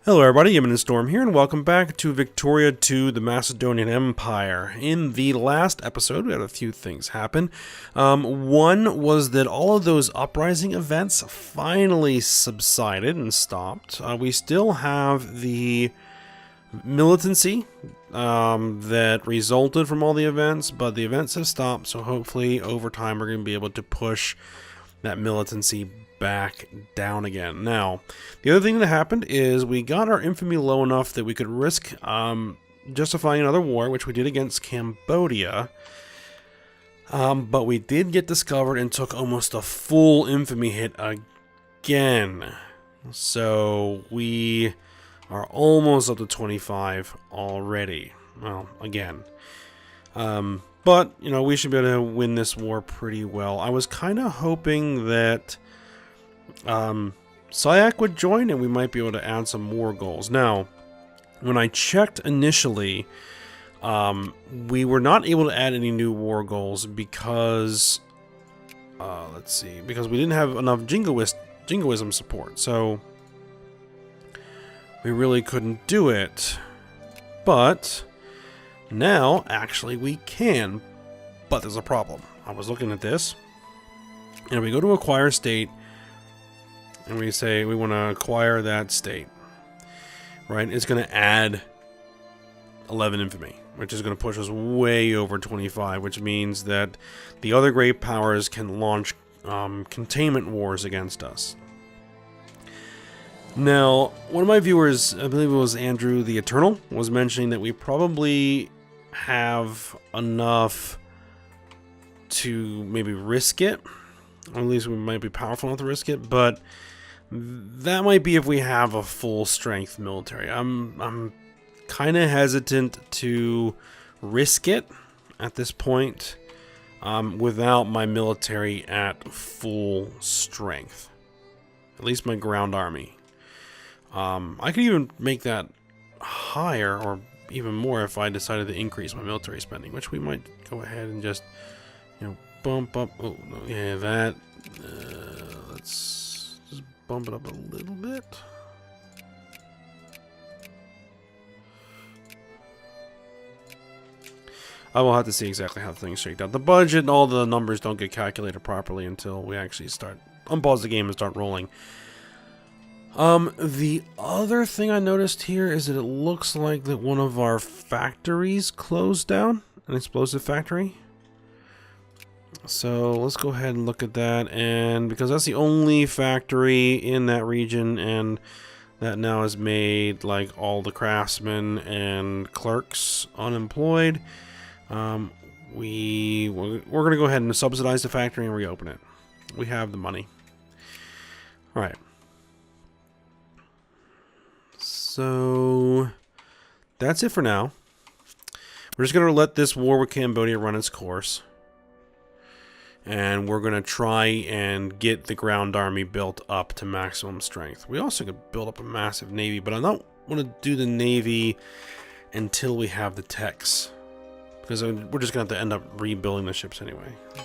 Hello everybody, Imminent Storm here, and welcome back to Victoria to the Macedonian Empire. In the last episode, we had a few things happen. One was that all of those uprising events finally subsided and stopped. We still have the militancy that resulted from all the events, but the events have stopped, so hopefully over time we're going to be able to push that militancy back down again. Now, the other thing that happened is we got our infamy low enough that we could risk justifying another war, which we did against Cambodia. But we did get discovered and took almost a full infamy hit again. So we are almost up to 25 already. Well, again. But, you know, we should be able to win this war pretty well. I was kind of hoping that Syak would join and we might be able to add some war goals. Now, when I checked initially, we were not able to add any new war goals because, because we didn't have enough jingoism support. So, we really couldn't do it. But now, actually, we can. But there's a problem. I was looking at this, and we go to acquire state, and we say we want to acquire that state, right? It's going to add 11 infamy, which is going to push us way over 25, which means that the other great powers can launch containment wars against us. Now, one of my viewers, I believe it was Andrew the Eternal, was mentioning that we probably have enough to maybe risk it. Or at least we might be powerful enough to risk it, but that might be if we have a full strength military. I'm kind of hesitant to risk it at this point without my military at full strength. At least my ground army. I could even make that higher or even more if I decided to increase my military spending, which we might go ahead and just, you know, bump up. Oh, no, yeah, that. Let's just bump it up a little bit. I will have to see exactly how things shake out. The budget and all the numbers don't get calculated properly until we actually start unpause the game and start rolling. The other thing I noticed here is that it looks like that one of our factories closed down, an explosive factory. So let's go ahead and look at that, and because that's the only factory in that region, and that now has made like all the craftsmen and clerks unemployed, we're gonna go ahead and subsidize the factory and reopen it. We have the money. All right. So that's it for now. We're just going to let this war with Cambodia run its course. And we're going to try and get the ground army built up to maximum strength. We also could build up a massive navy, but I don't want to do the navy until we have the techs. Because we're just going to have to end up rebuilding the ships anyway. All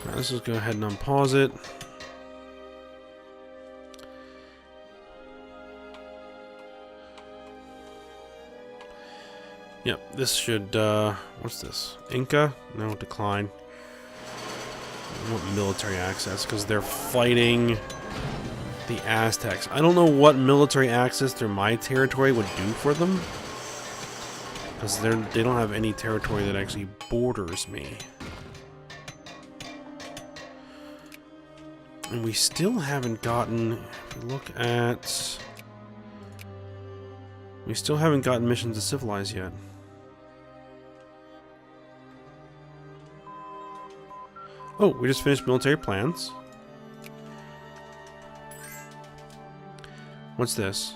right, let's just go ahead and unpause it. Yep, this should, what's this? Inca? No, decline. I want military access, because they're fighting the Aztecs. I don't know what military access through my territory would do for them. Because they don't have any territory that actually borders me. And we still haven't gotten, if we look at... We still haven't gotten missions to civilize yet. Oh, we just finished military plans. What's this?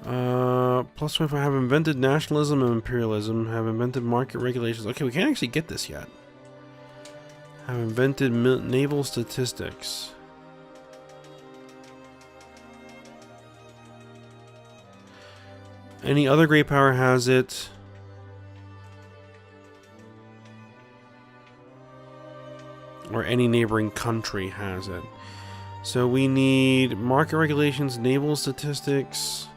Plus 25 have invented nationalism and imperialism, have invented market regulations. Okay, we can't actually get this yet. Have invented naval statistics. Any other great power has it. Or any neighboring country has it. So we need market regulations, naval statistics,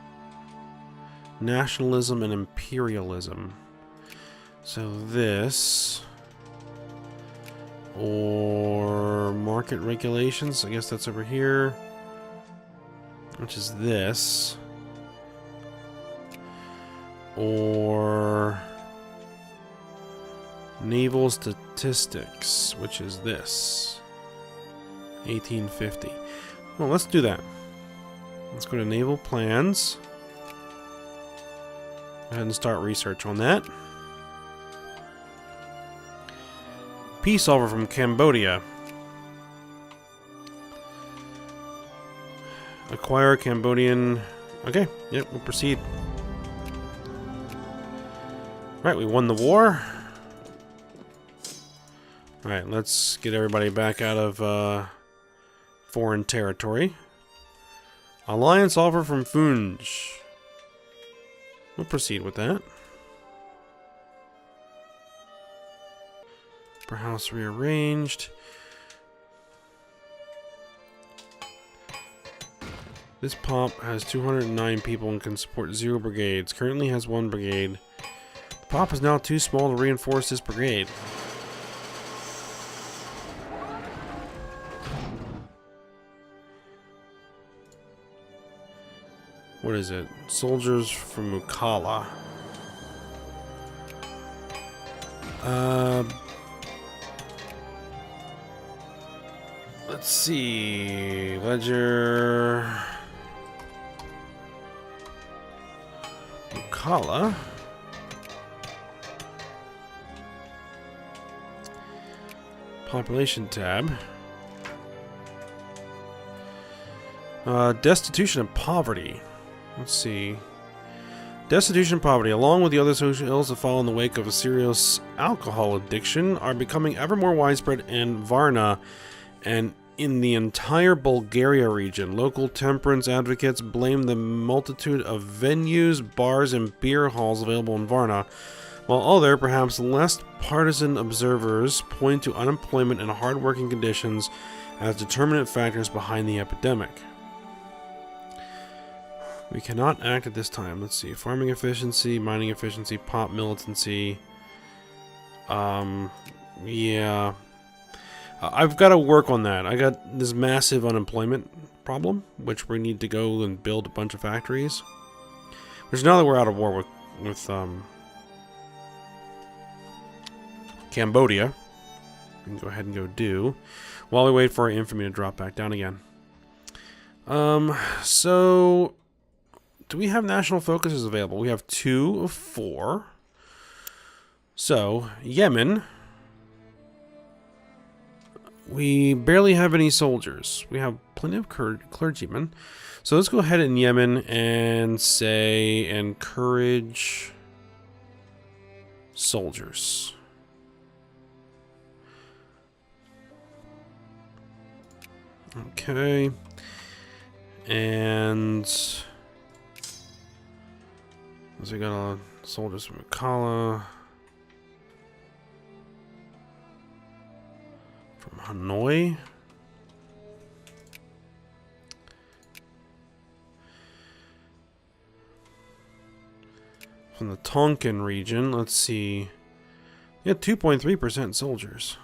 nationalism, and imperialism. So this, or market regulations, I guess that's over here, which is this, or naval statistics, which is this, 1850. Well, let's do that. Let's go to naval plans. Go ahead and start research on that. Peace offer from Cambodia. Acquire Cambodian. Okay, yep, we'll proceed. Right, we won the war. Alright, let's get everybody back out of foreign territory. Alliance offer from Funj. We'll proceed with that. Per house rearranged. This pop has 209 people and can support 0 brigades. Currently has 1 brigade. The pop is now too small to reinforce this brigade. What is it? Soldiers from Mukala. Let's see. Ledger. Mukala. Population tab. Destitution and poverty. Let's see. Destitution and poverty, along with the other social ills that follow in the wake of a serious alcohol addiction, are becoming ever more widespread in Varna and in the entire Bulgaria region. Local temperance advocates blame the multitude of venues, bars, and beer halls available in Varna, while other, perhaps less partisan observers point to unemployment and hard-working conditions as determinant factors behind the epidemic. We cannot act at this time. Let's see. Farming efficiency, mining efficiency, pop militancy. Yeah. I've got to work on that. I got this massive unemployment problem, which we need to go and build a bunch of factories. Which now that we're out of war with Cambodia, we can go ahead and go do, while we wait for our infamy to drop back down again. So do we have national focuses available? We have 2 of 4. So, Yemen. We barely have any soldiers. We have plenty of clergymen. So let's go ahead in Yemen and say encourage soldiers. Okay. And so we got soldiers from Mukala, from Hanoi, from the Tonkin region. Let's see. Yeah, 2.3% soldiers.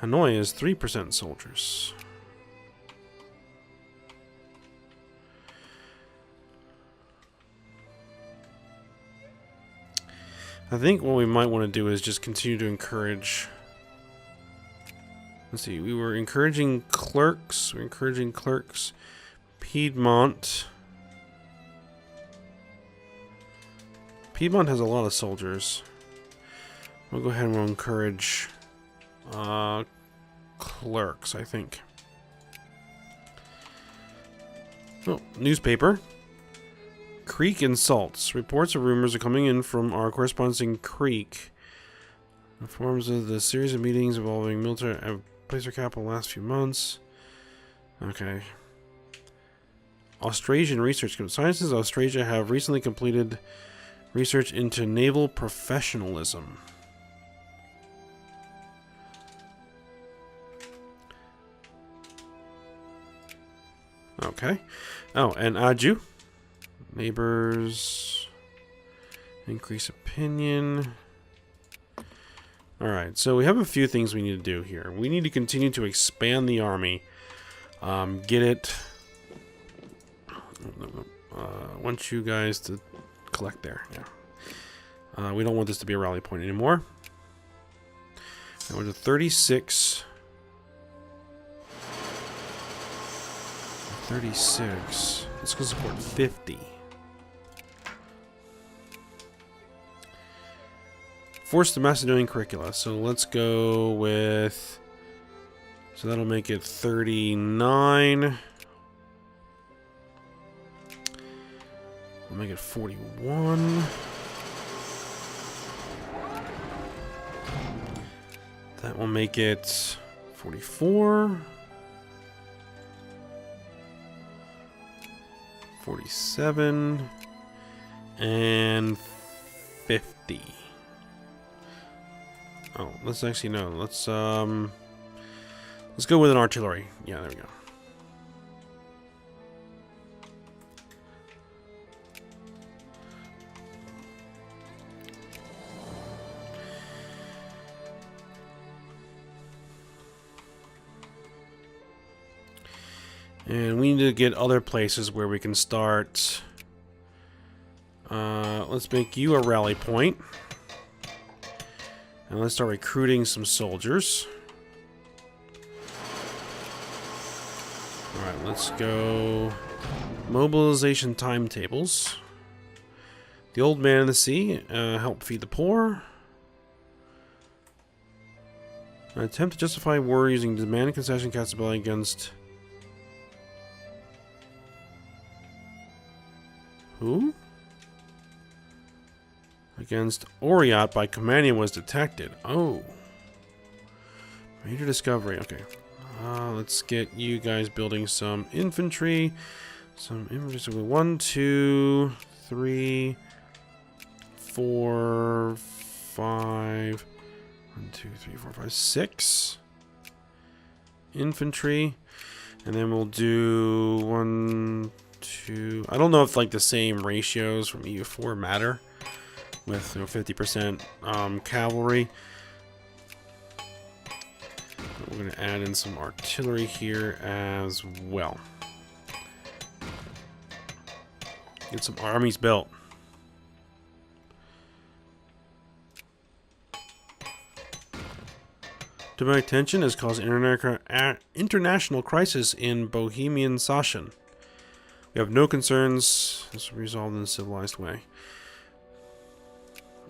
Hanoi is 3% soldiers. I think what we might want to do is just continue to encourage. Let's see, we were encouraging clerks. We're encouraging clerks. Piedmont. Piedmont has a lot of soldiers. We'll go ahead and we'll encourage clerks, I think. Oh, newspaper. Creek insults. Reports of rumors are coming in from our correspondents in Creek. Informs of the series of meetings involving military have placed their capital the last few months. Okay. Austrasian research. Scientists of Austrasia have recently completed research into naval professionalism. Okay. Oh, and Aju. Neighbors. Increase opinion. Alright, so we have a few things we need to do here. We need to continue to expand the army. Get it... want you guys to collect there. Yeah. We don't want this to be a rally point anymore. Now we're to 36. 36. Let's go support 50. Force the Macedonian curricula. So let's go with... So that'll make it 39. We'll make it 41. That will make it 44. 47. And 50. Oh, let's actually no. Let's go with an artillery. Yeah, there we go. And we need to get other places where we can start. Let's make you a rally point. And let's start recruiting some soldiers. Alright, let's go. Mobilization timetables. The Old Man in the Sea. Help feed the poor. An attempt to justify war using demand and concession capability against... Who? Against Oriat by Commanium was detected. Oh. Major discovery. Okay. Let's get you guys building some infantry. Some infantry. 1, 2, 3, 4, 5. 1, 2, 3, 4, 5, 6. Infantry. And then we'll do 1, 2. I don't know if like the same ratios from EU4 matter. With 50% cavalry. We're going to add in some artillery here as well. Get some armies built. Diplomatic tension has caused international crisis in Bohemian Sachsen. We have no concerns. This will be resolved in a civilized way.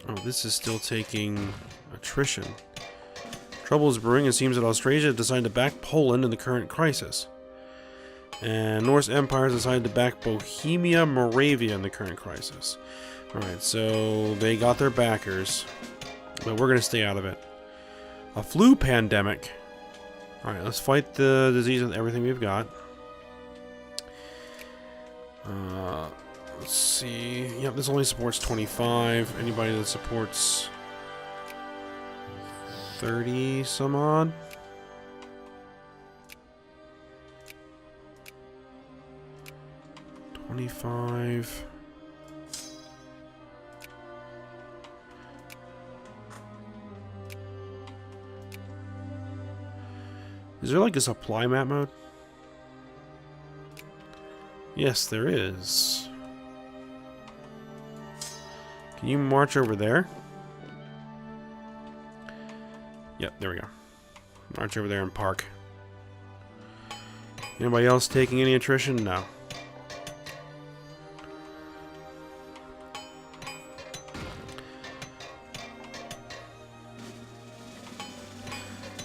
Oh, this is still taking attrition. Trouble is brewing. It seems that Austrasia decided to back Poland in the current crisis. And Norse Empire decided to back Bohemia, Moravia in the current crisis. Alright, so they got their backers. But we're going to stay out of it. A flu pandemic. Alright, let's fight the disease with everything we've got. Let's see. Yep, this only supports 25. Anybody that supports 30 some odd. $25. Is there like a supply map mode? Yes, there is. Can you march over there? Yep, there we go. March over there and park. Anybody else taking any attrition? No.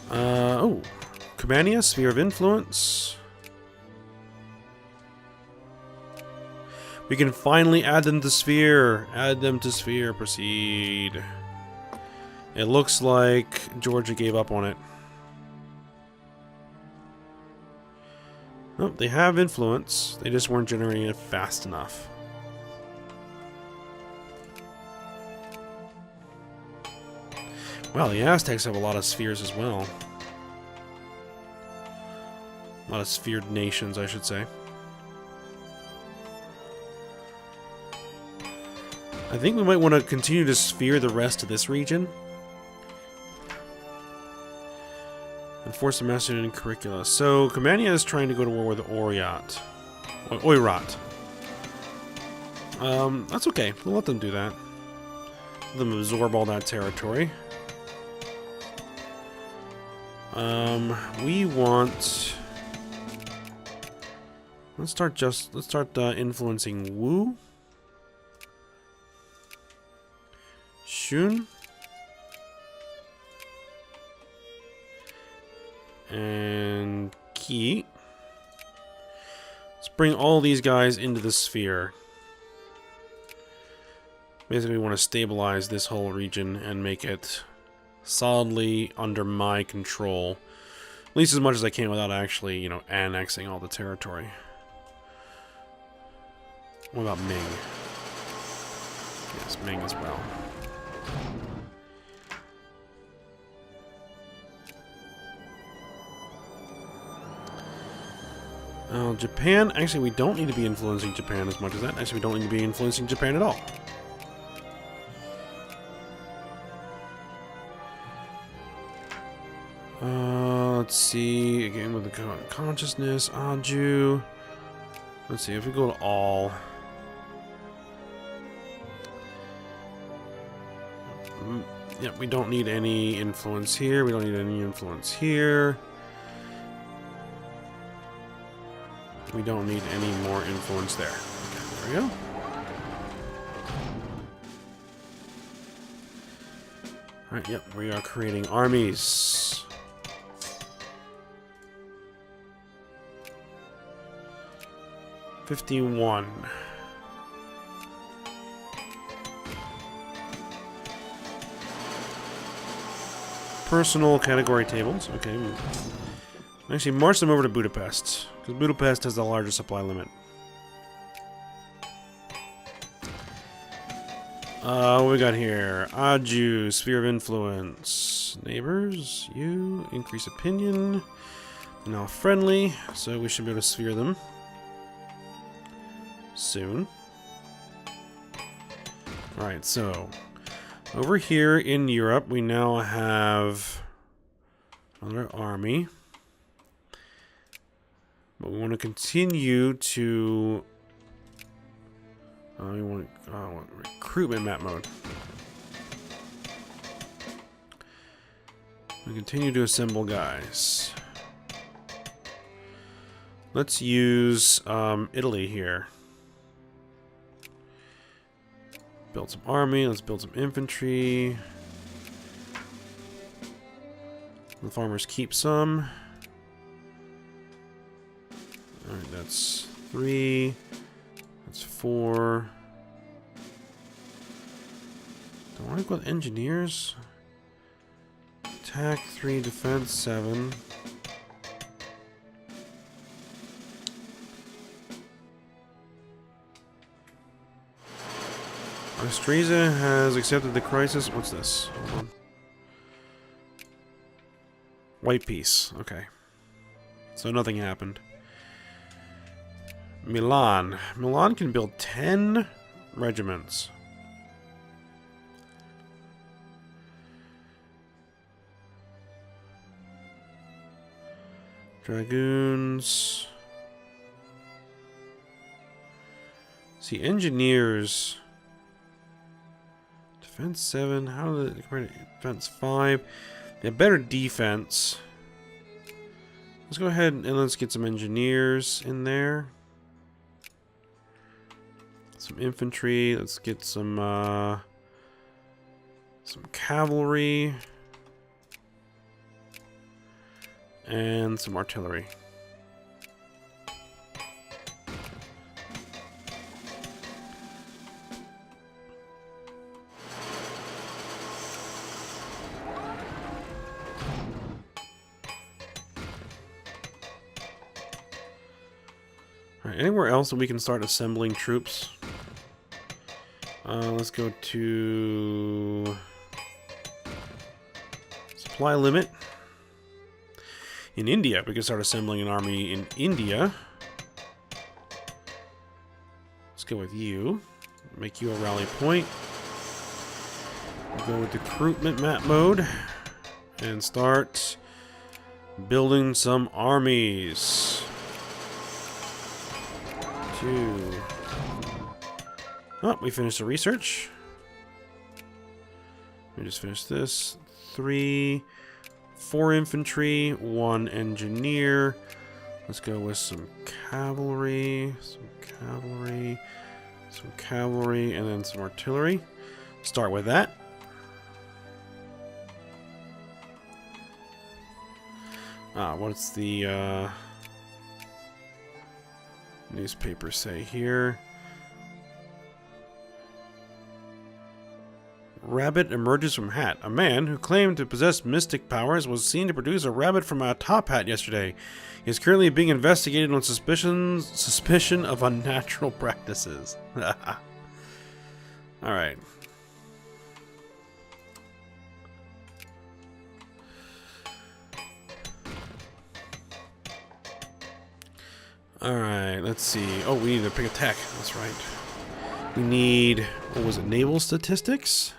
Oh. Campania, Sphere of Influence. We can finally add them to Sphere. Add them to Sphere. Proceed. It looks like Georgia gave up on it. Nope, they have influence. They just weren't generating it fast enough. Wow, the Aztecs have a lot of spheres as well. A lot of sphered nations, I should say. I think we might want to continue to sphere the rest of this region. Enforce the Macedonian curricula. So, Campania is trying to go to war with Oirat. That's okay. We'll let them do that. Let them absorb all that territory. We want... Let's start influencing Wu. Shun. And Ki. Let's bring all these guys into the sphere. Basically, we want to stabilize this whole region and make it solidly under my control. At least as much as I can without actually, you know, annexing all the territory. What about Ming? Yes, Ming as well. Japan, actually we don't need to be influencing Japan as much as that. Actually we don't need to be influencing Japan at all. Let's see, again with the consciousness, Aju. Let's see, if we go to all. Yep, we don't need any influence here, we don't need any influence here. We don't need any more influence there. Okay, there we go. Alright, yep, we are creating armies. '51. Personal category tables. Okay. Actually, march them over to Budapest, because Budapest has the largest supply limit. What we got here? Aju, sphere of influence. Neighbors, you, increase opinion. They're now friendly, so we should be able to sphere them soon. Alright, so over here in Europe, we now have another army. But we want to continue to... we want recruitment map mode. We continue to assemble guys. Let's use Italy here. Build some army. Let's build some infantry. The farmers keep some. Alright, that's 3. That's 4. Don't want to go with engineers. Attack 3, defense 7. Austrasia has accepted the crisis. What's this? Hold on. White peace. Okay. So nothing happened. Milan. Milan can build 10 regiments. Dragoons. See, engineers. Defense 7. How do they compare to defense 5? They have better defense. Let's go ahead and let's get some engineers in there. Some infantry. Let's get some cavalry. And some artillery. Alright, anywhere else that we can start assembling troops? Let's go to supply limit. In India, we can start assembling an army in India. Let's go with you. Make you a rally point. Go with recruitment map mode and start building some armies. 2. Oh, we finished the research. We just finished this. 3, 4 infantry, 1 engineer. Let's go with some cavalry, some cavalry, and then some artillery. Start with that. What's the newspaper say here? Rabbit emerges from hat. A man who claimed to possess mystic powers was seen to produce a rabbit from a top hat yesterday. He is currently being investigated on suspicion of unnatural practices. Alright. Alright, let's see. Oh, we need to pick a tech. That's right. We need, what was it, naval statistics?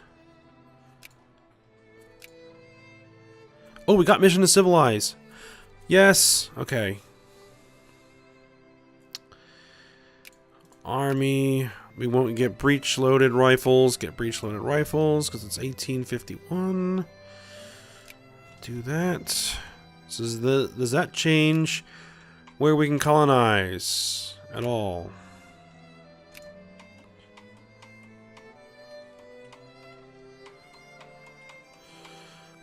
Oh, we got mission to civilize. Yes. Okay. Army. We won't get breech-loaded rifles. Get breech-loaded rifles because it's 1851. Do that. So does that change where we can colonize at all?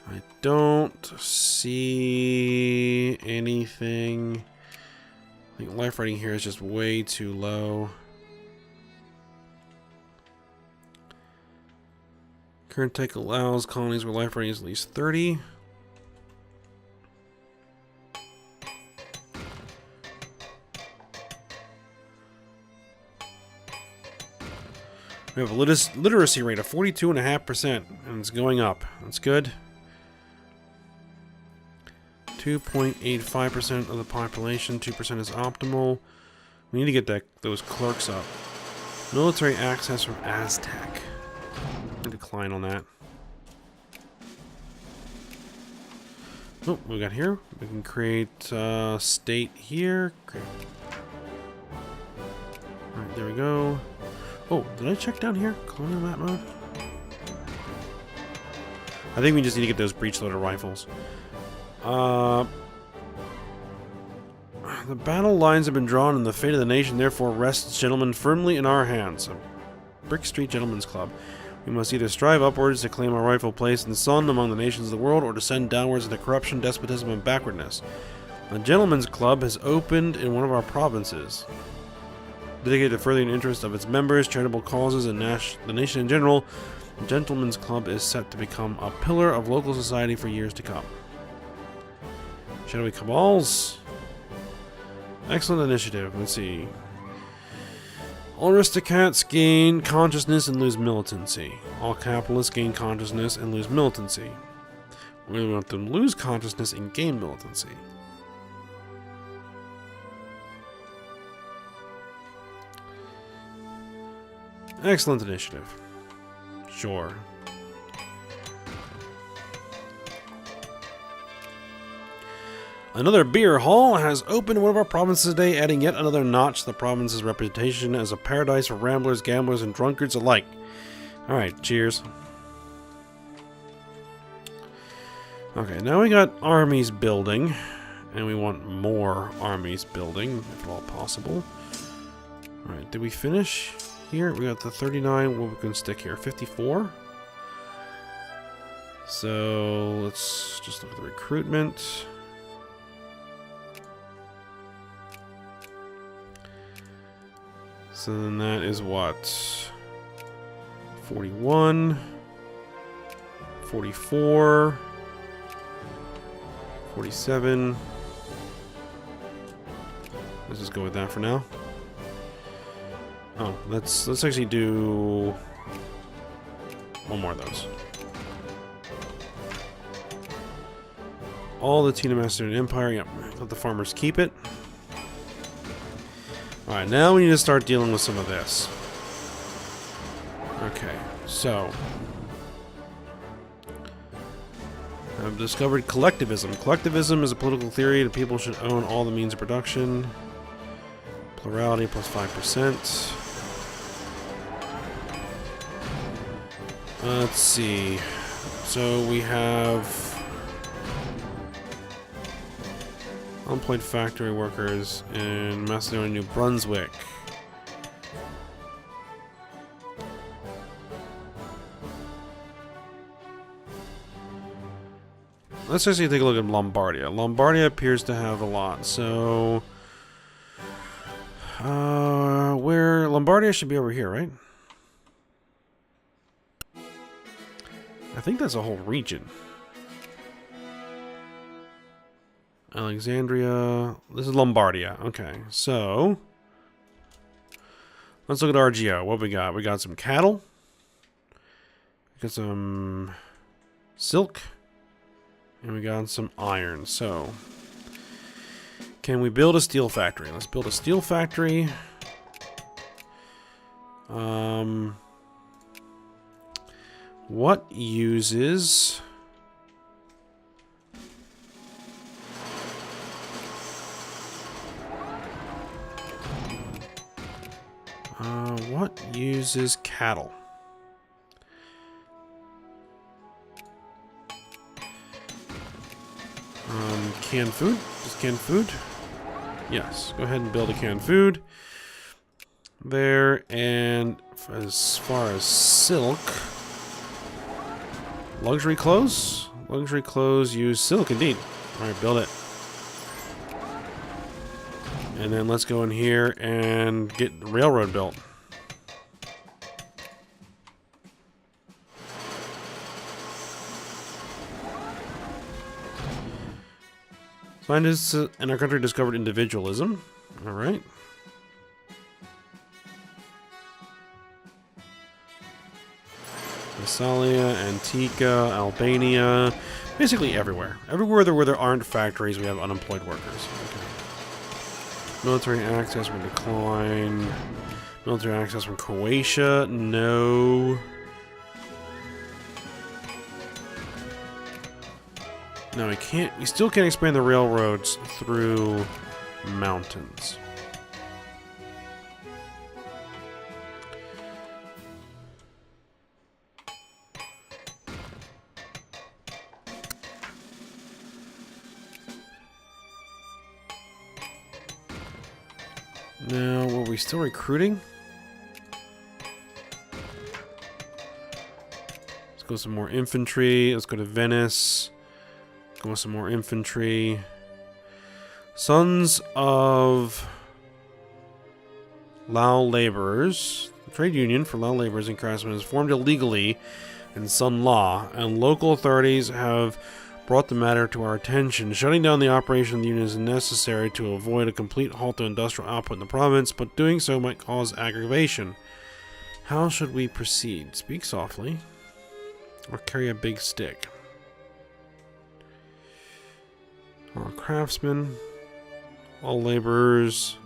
I don't see anything. I think life rating here is just way too low. Current tech allows colonies where life rating is at least 30. We have a literacy rate of 42.5%, and it's going up. That's good. 2.85% of the population, 2% is optimal. We need to get those clerks up. Military access from Aztec. I decline on that. Oh, what we got here? We can create state here. Great. Alright, there we go. Oh, did I check down here? Colonial map mode? I think we just need to get those breech-loader rifles. The battle lines have been drawn and the fate of the nation therefore rests, gentlemen, firmly in our hands. A Brick Street Gentlemen's Club. We must either strive upwards to claim our rightful place in the sun among the nations of the world, or descend downwards into corruption, despotism, and backwardness. A Gentlemen's Club has opened in one of our provinces. Dedicated to furthering the interest of its members, charitable causes, and the nation in general, the Gentlemen's Club is set to become a pillar of local society for years to come. Shadowy Cabals. Excellent initiative. Let's see. All aristocrats gain consciousness and lose militancy. All capitalists gain consciousness and lose militancy. We want them to lose consciousness and gain militancy. Excellent initiative. Sure. Another beer hall has opened in one of our provinces today, adding yet another notch to the province's reputation as a paradise for ramblers, gamblers, and drunkards alike. Alright, cheers. Okay, now we got armies building, and we want more armies building, if at all possible. Alright, did we finish here? We got the 39, what we can stick here? 54? So, let's just look at the recruitment. So then that is what? 41, 44, 47. Let's just go with that for now. Oh, let's actually do one more of those. All the Tina Macedonian Empire. Yep, let the farmers keep it. Alright, now we need to start dealing with some of this. so I've discovered collectivism. Collectivism is a political theory that people should own all the means of production. Plurality plus 5%. Let's see. So we have unemployed factory workers in Macedonia, New Brunswick. Let's actually take a look at Lombardia. Lombardia appears to have a lot, so where Lombardia should be over here, right? I think that's a whole region. Alexandria. This is Lombardia. Okay, so let's look at RGO. What we got? We got some cattle. We got some silk. And we got some iron. So, can we build a steel factory? Let's build a steel factory. What uses... what uses cattle? Canned food? Just canned food? Yes. Go ahead and build a canned food. There, and as far as silk... Luxury clothes? Luxury clothes use silk indeed. Alright, build it. And then let's go in here and get the railroad built. Scientists in our country discovered individualism. Alright. Massalia, Antica, Albania. Basically everywhere. Everywhere where there aren't factories, we have unemployed workers. Okay. Military access will decline. Military access from Croatia. No. No, we can't. We still can't expand the railroads through mountains. Now, were we still recruiting? Let's go some more infantry. Let's go to Venice. Go with some more infantry. Sons of Lao laborers. The trade union for Lao laborers and craftsmen is formed illegally in Sun Law, and local authorities have brought the matter to our attention. Shutting down the operation of the union is necessary to avoid a complete halt to industrial output in the province, but doing so might cause aggravation. How should we proceed? Speak softly, or carry a big stick. All craftsmen, all laborers.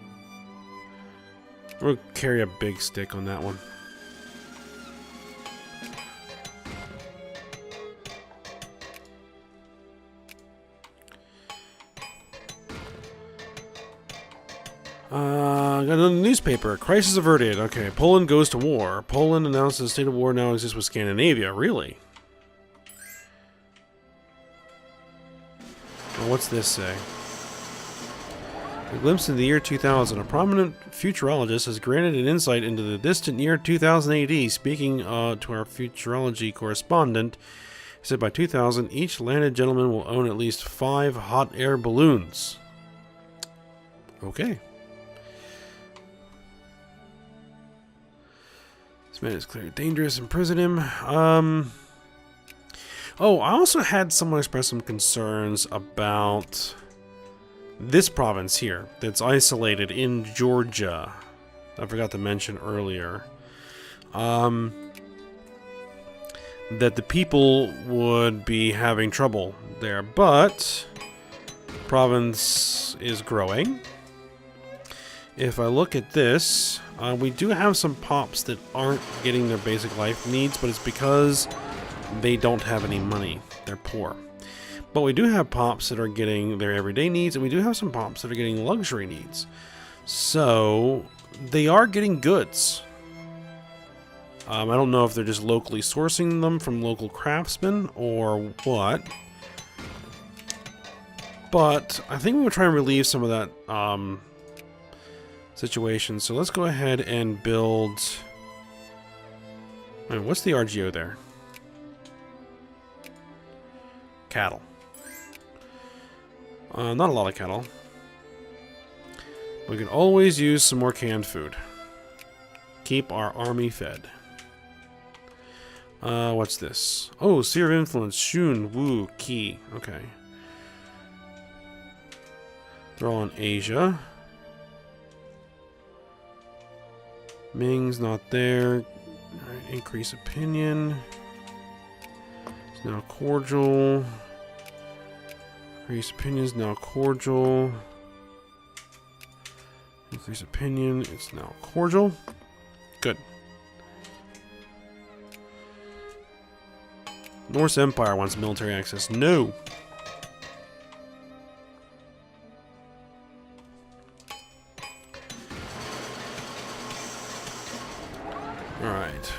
We'll carry a big stick on that one. Got another newspaper. Crisis averted. Okay, Poland goes to war. Poland announces a state of war now exists with Scandinavia. Really? Well, what's this say? A glimpse into the year 2000. A prominent futurologist has granted an insight into the distant year 2000 AD. Speaking to our futurology correspondent, he said by 2000, each landed gentleman will own at least 5 hot air balloons. Okay. This man is clearly dangerous. Imprison him. Oh, I also had someone express some concerns about this province here that's isolated in Georgia. I forgot to mention earlier. That the people would be having trouble there, but province is growing. If I look at this, we do have some pops that aren't getting their basic life needs, but it's because they don't have any money. They're poor. But we do have pops that are getting their everyday needs, and we do have some pops that are getting luxury needs. So they are getting goods. I don't know if they're just locally sourcing them from local craftsmen or what. But I think we will try and relieve some of that situation. So let's go ahead and build... Wait, what's the RGO there? Cattle. Not a lot of cattle. We can always use some more canned food. Keep our army fed. What's this? Oh, Sphere of Influence. Shun, Wu, Qi. Okay. They're all in Asia. Ming's not there. Alright, increase opinion. It's now cordial. Increase opinion is now cordial. Increase opinion, it's now cordial. Good. Norse Empire wants military access. No! Alright.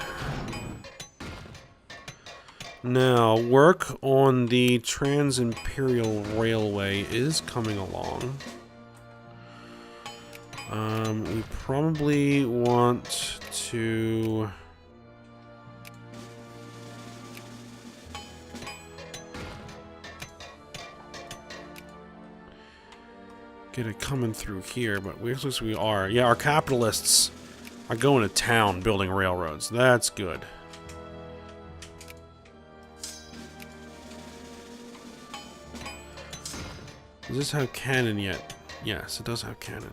Now, work on the Trans-Imperial Railway is coming along. We probably want to... get it coming through here, but we are. Yeah, our capitalists are going to town building railroads. That's good. Does this have cannon yet? Yes, it does have cannon.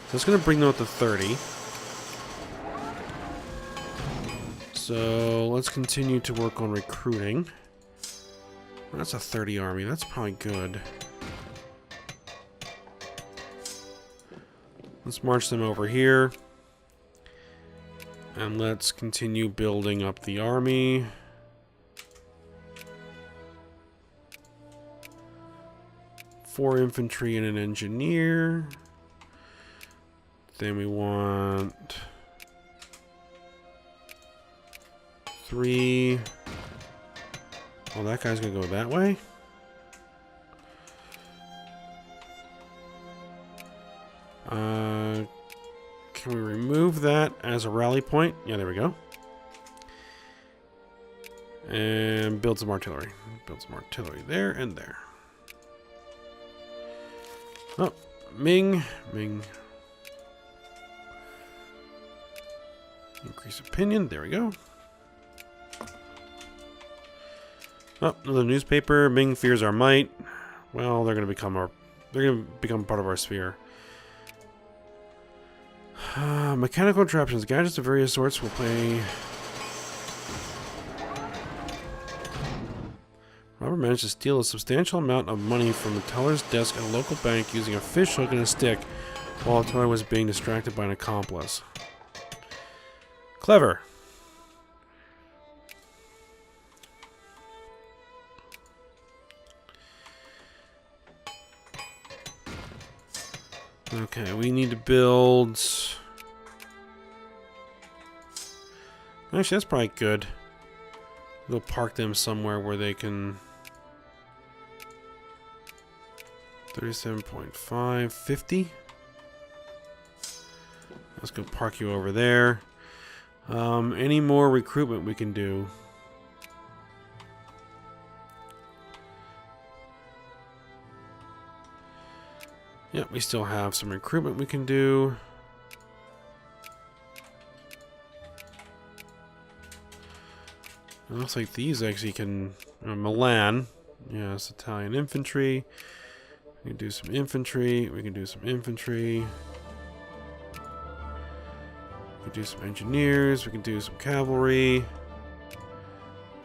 So it's going to bring them up to 30. So let's continue to work on recruiting. That's a 30 army. That's probably good. Let's march them over here. And let's continue building up the army. Four infantry and an engineer. Then we want 3. Well, that guy's gonna go that way. Can we remove that as a rally point? Yeah, there we go. And build some artillery. Build some artillery there and there. Oh, Ming. Increase opinion. There we go. Oh, another newspaper. Ming fears our might. Well, they're gonna become part of our sphere. Mechanical contraptions, gadgets of various sorts will play. Robert managed to steal a substantial amount of money from the teller's desk at a local bank using a fish hook and a stick while the teller was being distracted by an accomplice. Clever. Okay, we need to build... Actually, that's probably good. We'll park them somewhere where they can... 37.5, 50. Let's go park you over there. Any more recruitment we can do? Yep, we still have some recruitment we can do. It looks like these actually can... Milan. Yes, Italian infantry. We can do some infantry. We can do some infantry. We can do some engineers. We can do some cavalry.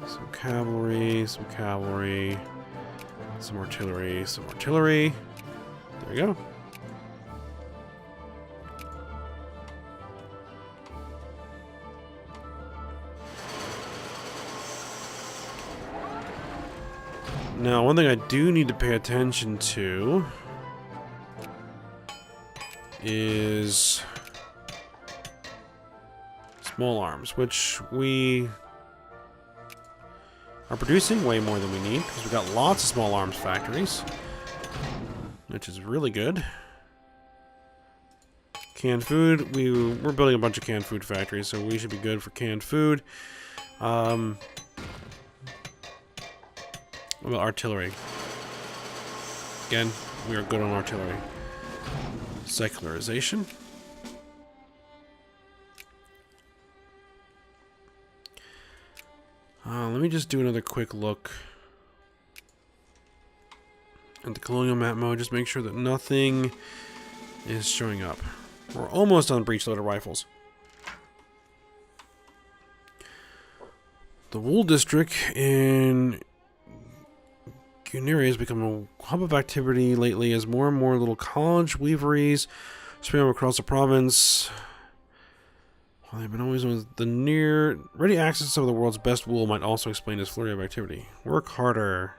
Some cavalry. Some cavalry. Some artillery. Some artillery. There we go. Now, one thing I do need to pay attention to is small arms, which we are producing way more than we need, because we've got lots of small arms factories, which is really good. Canned food, we're building a bunch of canned food factories, so we should be good for canned food. What about artillery? Again, we are good on artillery. Secularization. Let me just do another quick look at the colonial map mode. Just make sure that nothing is showing up. We're almost on breech-loaded rifles. The wool district in Guinea has become a hub of activity lately as more and more little college weaveries spring up across the province. While they've been always with the near ready access to some of the world's best wool might also explain this flurry of activity. Work harder.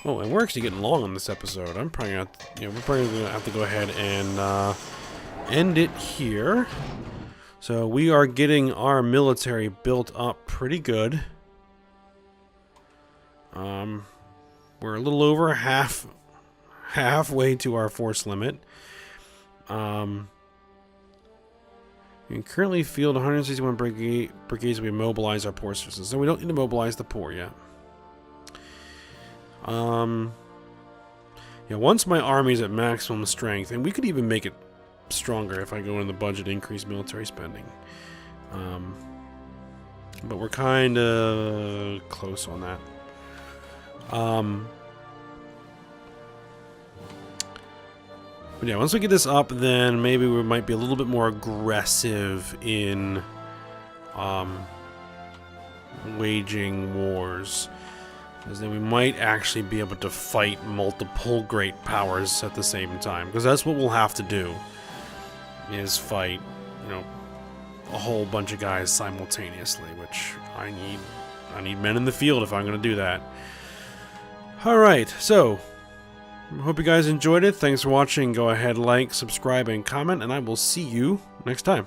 Oh, and we're actually getting long on this episode. I'm probably gonna, we're probably gonna have to go ahead and end it here. So we are getting our military built up pretty good. We're a little over halfway to our force limit. We can currently field 161 brigades. We mobilize our poor citizens, so we don't need to mobilize the poor yet. Yeah, once my army's at maximum strength, and we could even make it stronger if I go in the budget, increase military spending. But we're kind of close on that. But yeah, once we get this up, then maybe we might be a little bit more aggressive in waging wars. Because then we might actually be able to fight multiple great powers at the same time. Because that's what we'll have to do, is fight, a whole bunch of guys simultaneously, which I need men in the field if I'm going to do that. Alright, so hope you guys enjoyed it. Thanks for watching. Go ahead, like, subscribe, and comment, and I will see you next time.